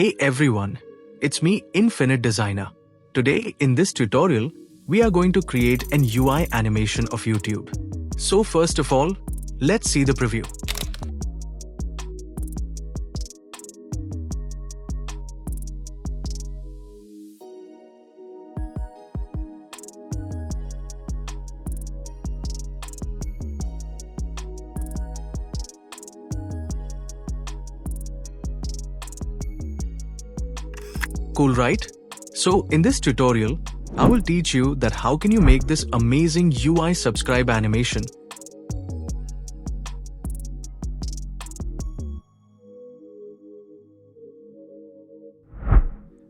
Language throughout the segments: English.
Hey everyone, it's me Infinite Designer. Today in this tutorial, we are going to create an UI animation of YouTube. So first of all, let's see the preview. Cool, right? So in this tutorial, I will teach you that how can you make this amazing UI subscribe animation.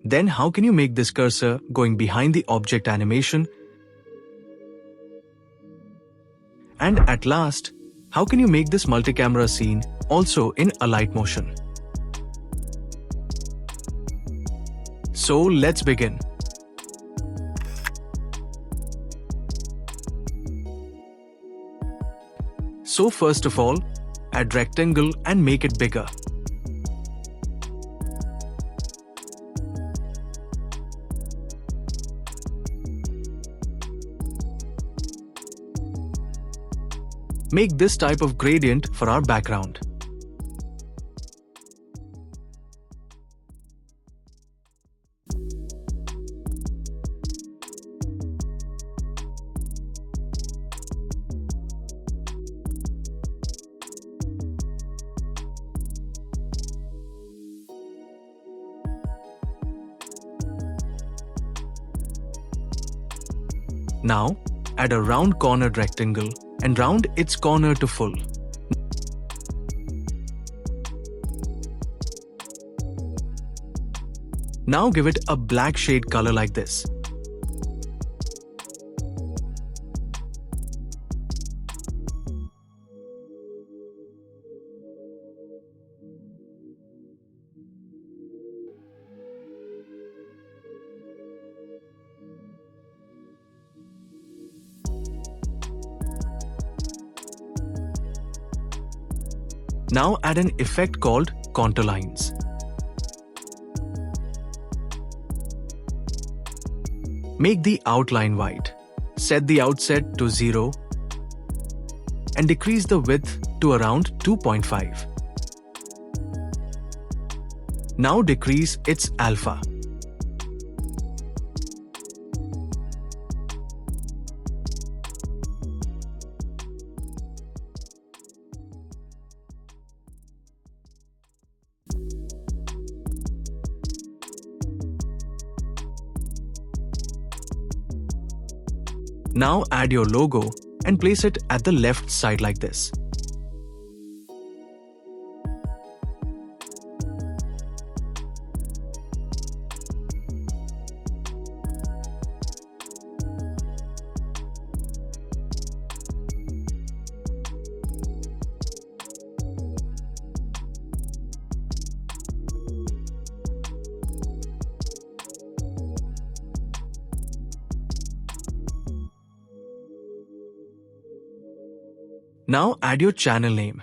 Then how can you make this cursor going behind the object animation? And at last, how can you make this multi-camera scene also in alight motion? So let's begin. So first of all, add rectangle and make it bigger. Make this type of gradient for our background. Now, add a round cornered rectangle and round its corner to full. Now give it a black shade color like this. Now add an effect called contour lines. Make the outline white. Set the outset to 0 and decrease the width to around 2.5. Now decrease its alpha. Now add your logo and place it at the left side like this. Now add your channel name.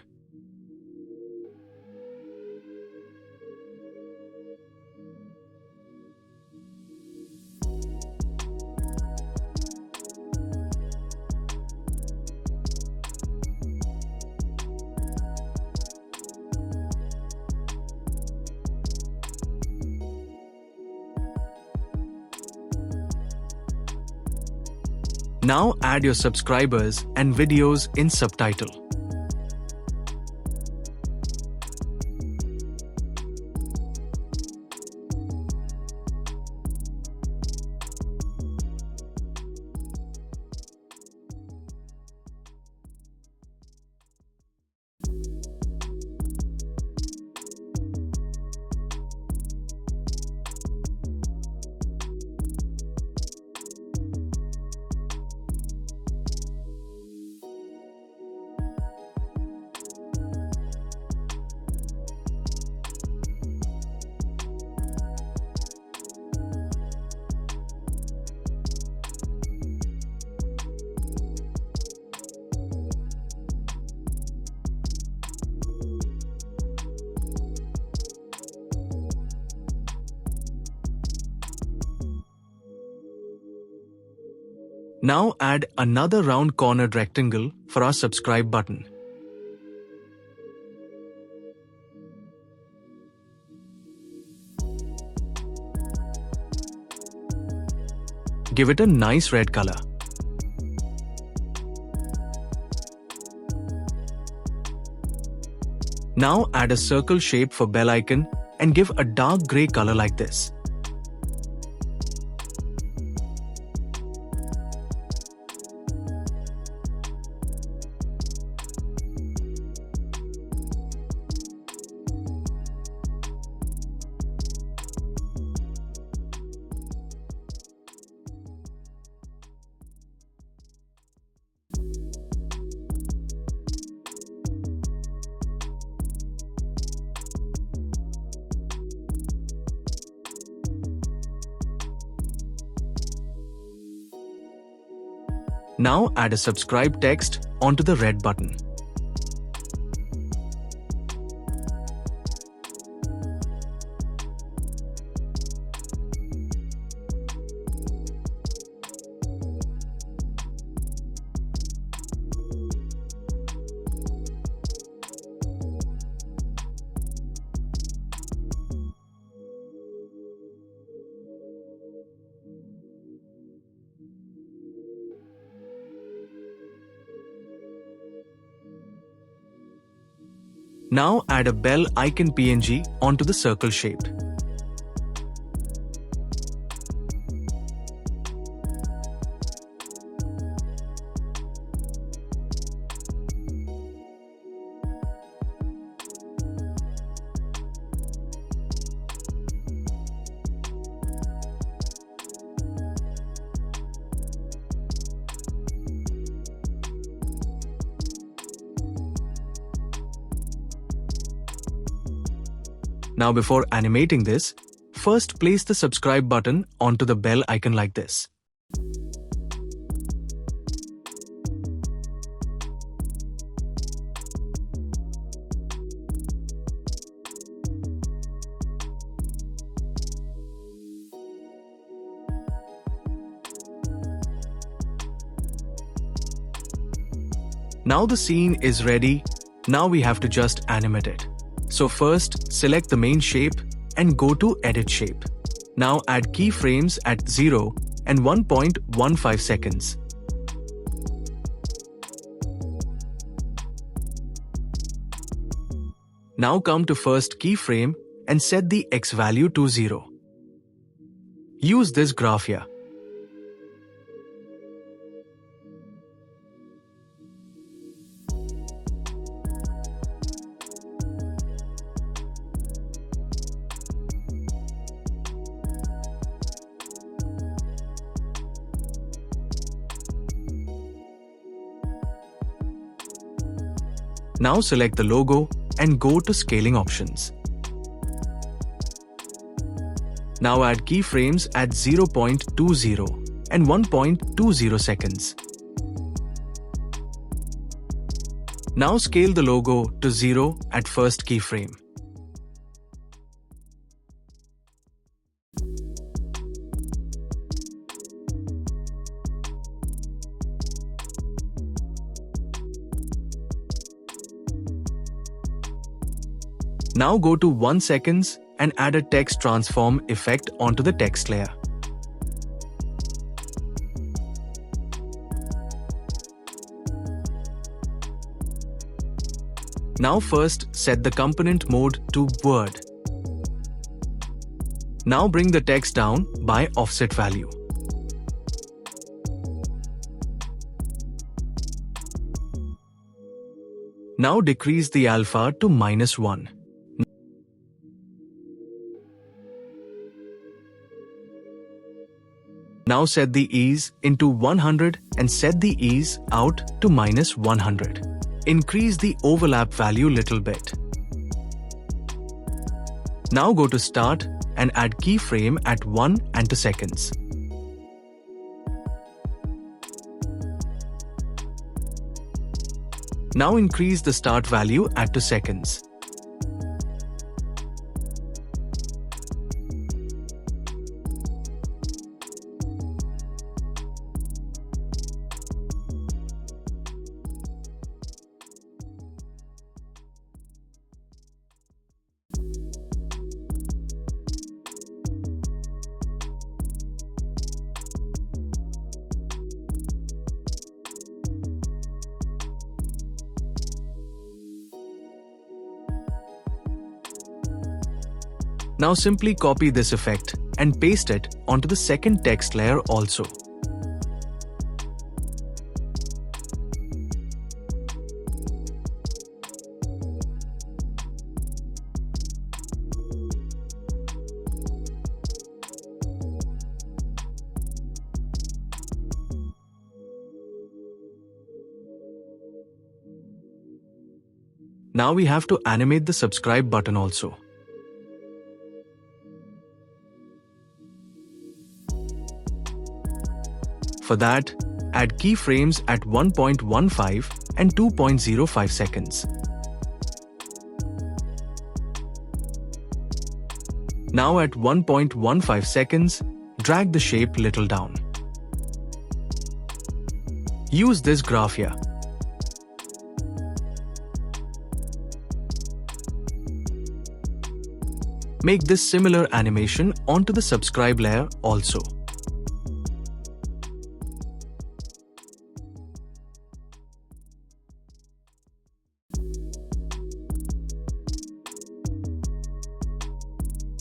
Now add your subscribers and videos in subtitle. Now add another round cornered rectangle for our subscribe button. Give it a nice red color. Now add a circle shape for bell icon and give a dark grey color like this. Now add a subscribe text onto the red button. Now add a bell icon PNG onto the circle shape. Now before animating this, first place the subscribe button onto the bell icon like this. Now the scene is ready. Now we have to just animate it. So first, select the main shape and go to Edit Shape. Now add keyframes at 0 and 1.15 seconds. Now come to first keyframe and set the X value to 0. Use this graph here. Now select the logo and go to scaling options. Now add keyframes at 0.20 and 1.20 seconds. Now scale the logo to 0 at first keyframe. Now go to 1 seconds and add a text transform effect onto the text layer. Now first set the component mode to Word. Now bring the text down by offset value. Now decrease the alpha to -1. Now set the ease into 100 and set the ease out to -100. Increase the overlap value little bit. Now go to Start and add keyframe at 1 and 2 seconds. Now increase the start value at 2 seconds. Now simply copy this effect and paste it onto the second text layer also. Now we have to animate the subscribe button also. For that, add keyframes at 1.15 and 2.05 seconds. Now at 1.15 seconds, drag the shape little down. Use this graph here. Make this similar animation onto the subscribe layer also.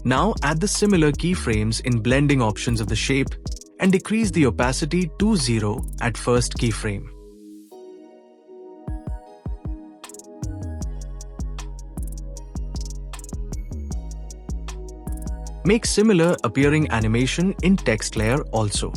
Now add the similar keyframes in blending options of the shape and decrease the opacity to 0 at first keyframe. Make similar appearing animation in text layer also.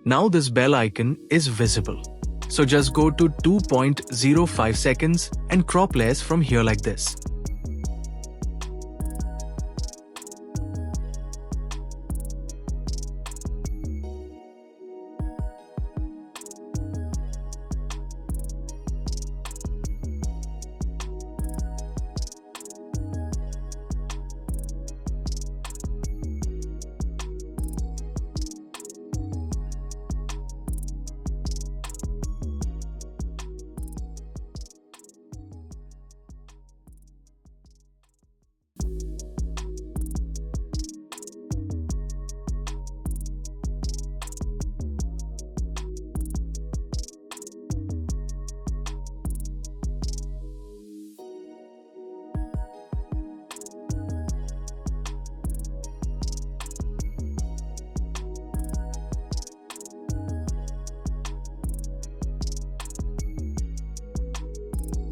Now this bell icon is visible. So just go to 2.05 seconds and crop less from here like this.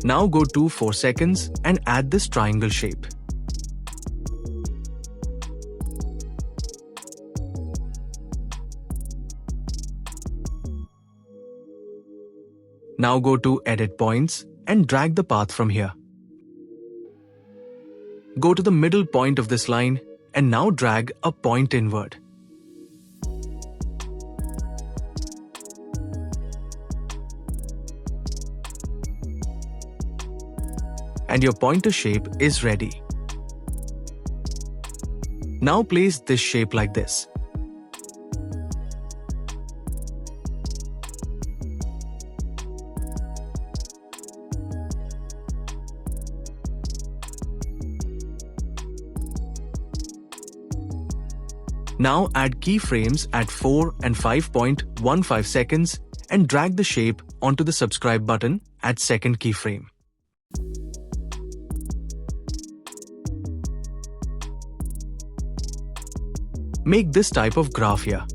Now go to 4 seconds and add this triangle shape. Now go to Edit Points and drag the path from here. Go to the middle point of this line and now drag a point inward. And your pointer shape is ready. Now place this shape like this. Now add keyframes at 4 and 5.15 seconds and drag the shape onto the subscribe button at second keyframe. Make this type of graph here.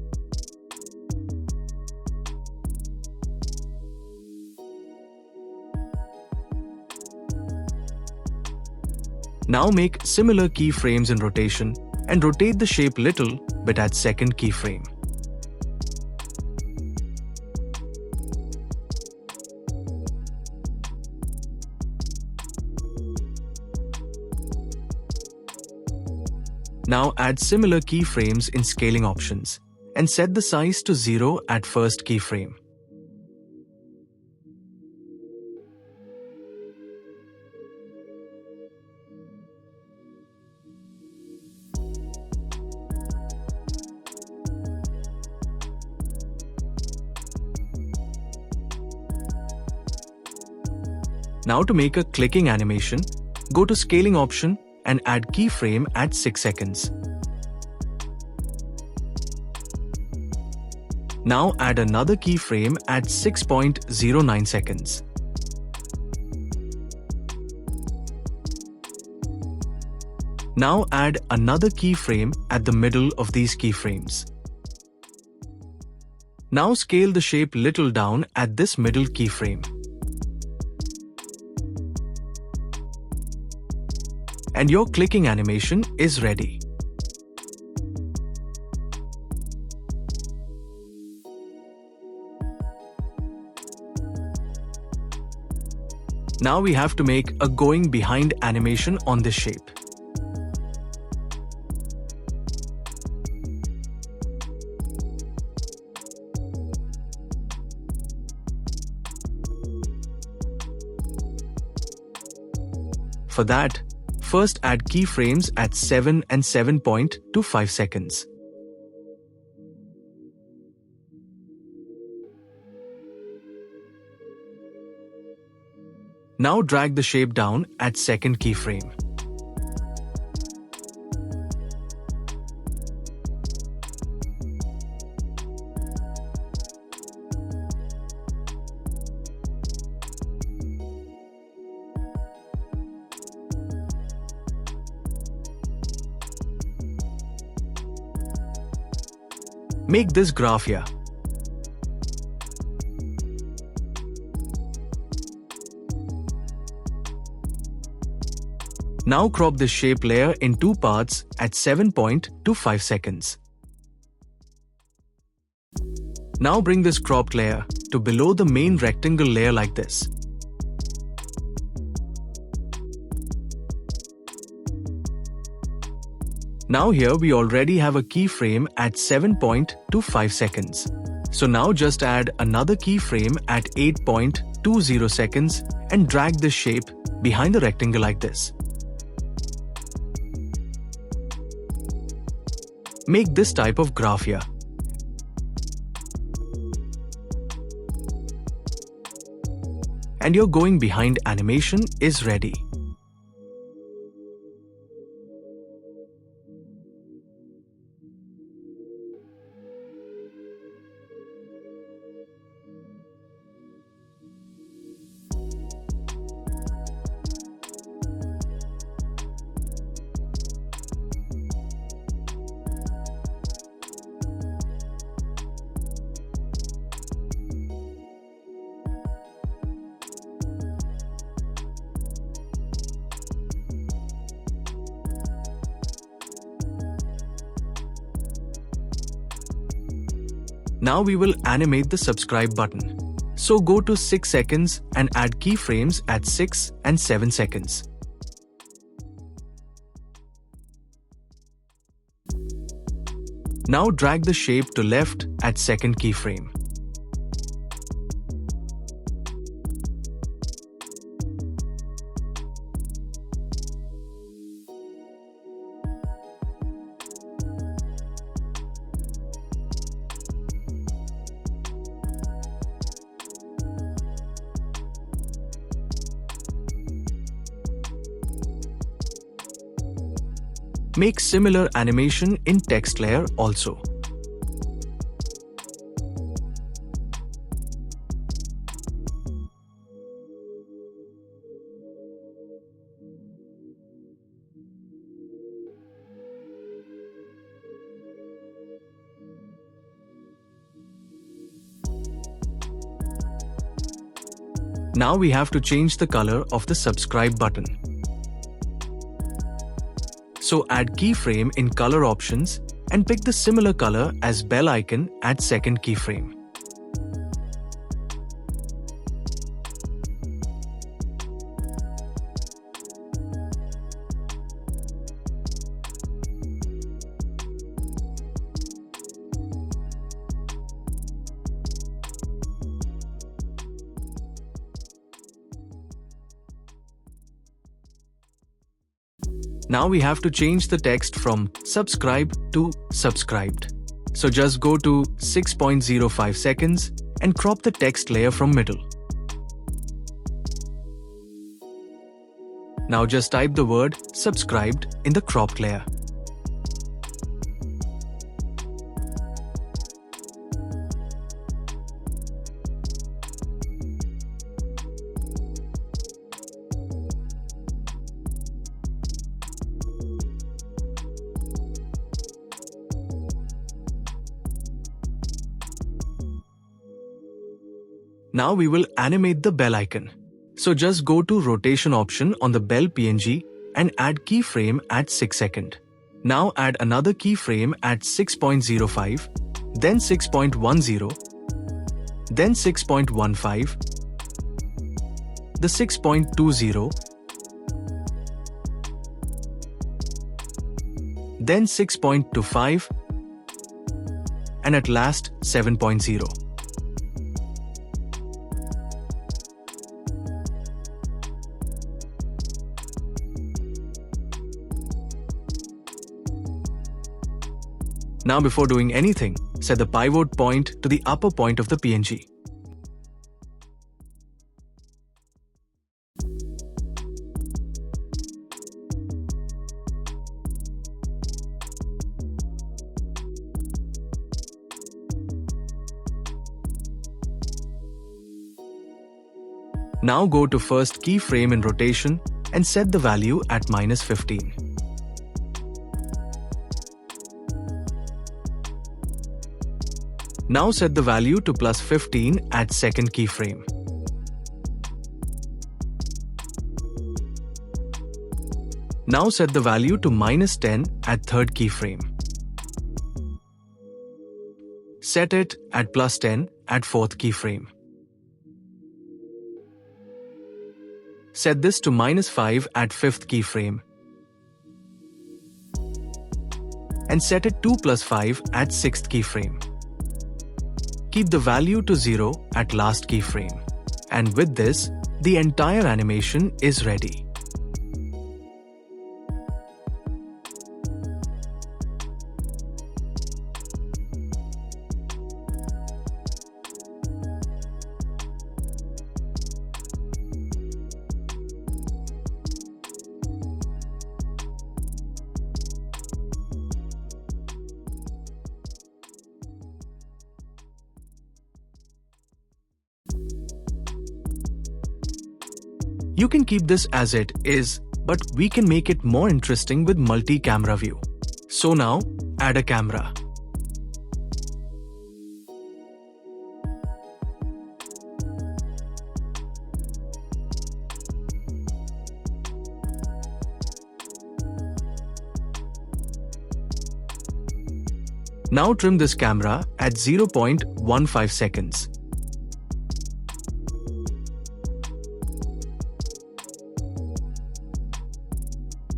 Now make similar keyframes in rotation and rotate the shape little bit at second keyframe. Now add similar keyframes in scaling options and set the size to 0 at first keyframe. Now to make a clicking animation, go to scaling option and add keyframe at 6 seconds. Now add another keyframe at 6.09 seconds. Now add another keyframe at the middle of these keyframes. Now scale the shape little down at this middle keyframe. And your clicking animation is ready. Now we have to make a going behind animation on this shape. For that, first add keyframes at 7 and 7.25 seconds. Now drag the shape down at second keyframe. Make this graph here. Now crop this shape layer in two parts at 7.25 seconds. Now bring this cropped layer to below the main rectangle layer like this. Now here we already have a keyframe at 7.25 seconds. So now just add another keyframe at 8.20 seconds and drag this shape behind the rectangle like this. Make this type of graph here. And your going behind animation is ready. Now we will animate the subscribe button. So go to 6 seconds and add keyframes at 6 and 7 seconds. Now drag the shape to left at second keyframe. Make similar animation in text layer also. Now we have to change the color of the subscribe button. So add keyframe in color options and pick the similar color as bell icon at second keyframe. Now we have to change the text from subscribe to subscribed. So just go to 6.05 seconds and crop the text layer from middle. Now just type the word subscribed in the cropped layer. Now we will animate the bell icon. So just go to rotation option on the bell PNG and add keyframe at 6 seconds. Now add another keyframe at 6.05, then 6.10, then 6.15, the 6.20, then 6.25, and at last 7.0. Now before doing anything, set the pivot point to the upper point of the PNG. Now go to first keyframe in rotation and set the value at -15. Now set the value to +15 at second keyframe. Now set the value to -10 at third keyframe. Set it at +10 at fourth keyframe. Set this to -5 at fifth keyframe. And set it to +5 at sixth keyframe. Keep the value to 0 at last keyframe. And with this, the entire animation is ready. You can keep this as it is, but we can make it more interesting with multi-camera view. So now, add a camera. Now trim this camera at 0.15 seconds.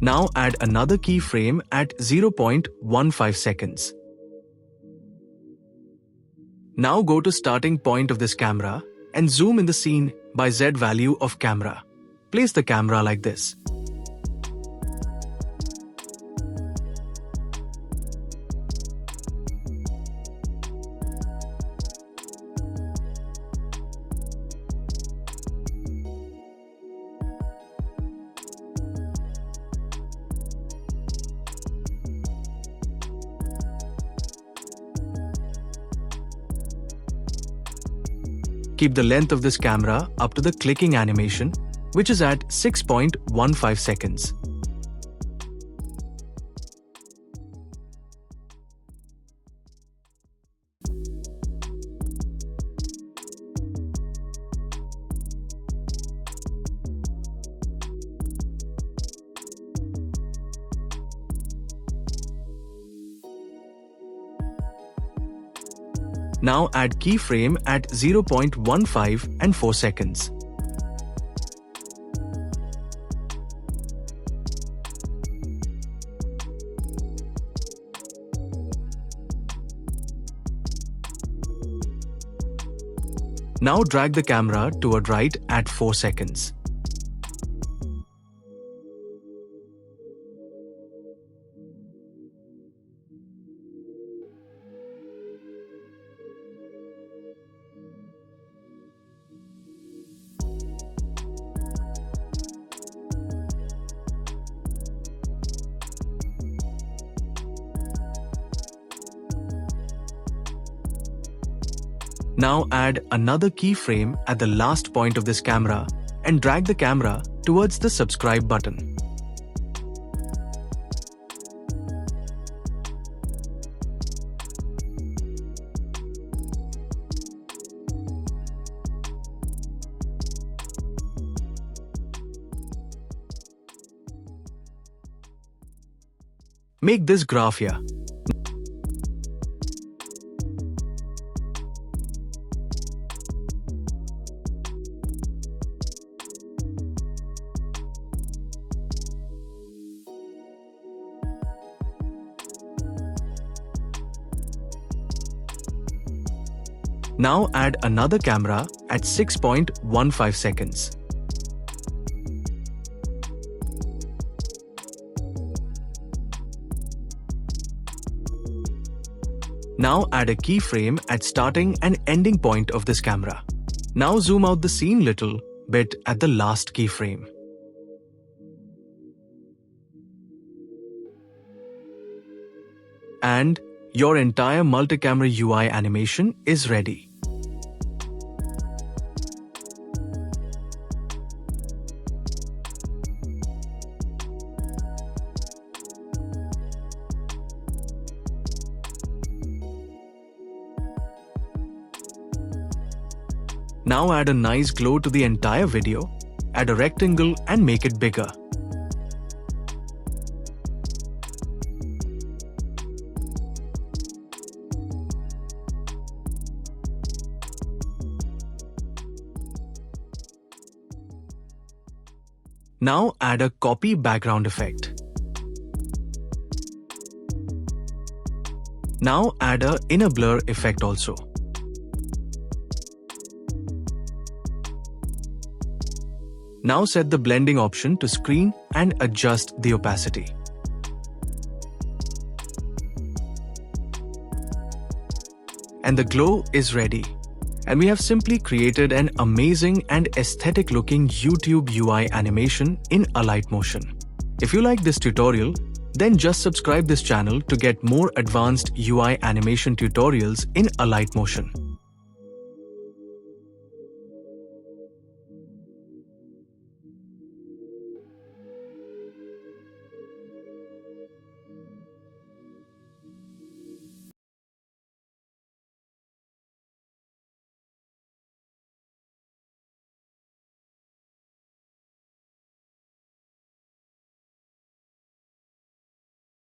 Now add another keyframe at 0.15 seconds. Now go to starting point of this camera and zoom in the scene by Z value of camera. Place the camera like this. Keep the length of this camera up to the clicking animation, which is at 6.15 seconds. Now add keyframe at 0.15 and 4 seconds. Now drag the camera toward right at 4 seconds. Now add another keyframe at the last point of this camera and drag the camera towards the subscribe button. Make this graph here. Now add another camera at 6.15 seconds. Now add a keyframe at starting and ending point of this camera. Now zoom out the scene little bit at the last keyframe. And your entire multi-camera UI animation is ready. Now add a nice glow to the entire video, add a rectangle and make it bigger. Now add a copy background effect. Now add a inner blur effect also. Now set the blending option to screen and adjust the opacity. And the glow is ready. And we have simply created an amazing and aesthetic looking YouTube UI animation in Alight Motion. If you like this tutorial, then just subscribe this channel to get more advanced UI animation tutorials in Alight Motion.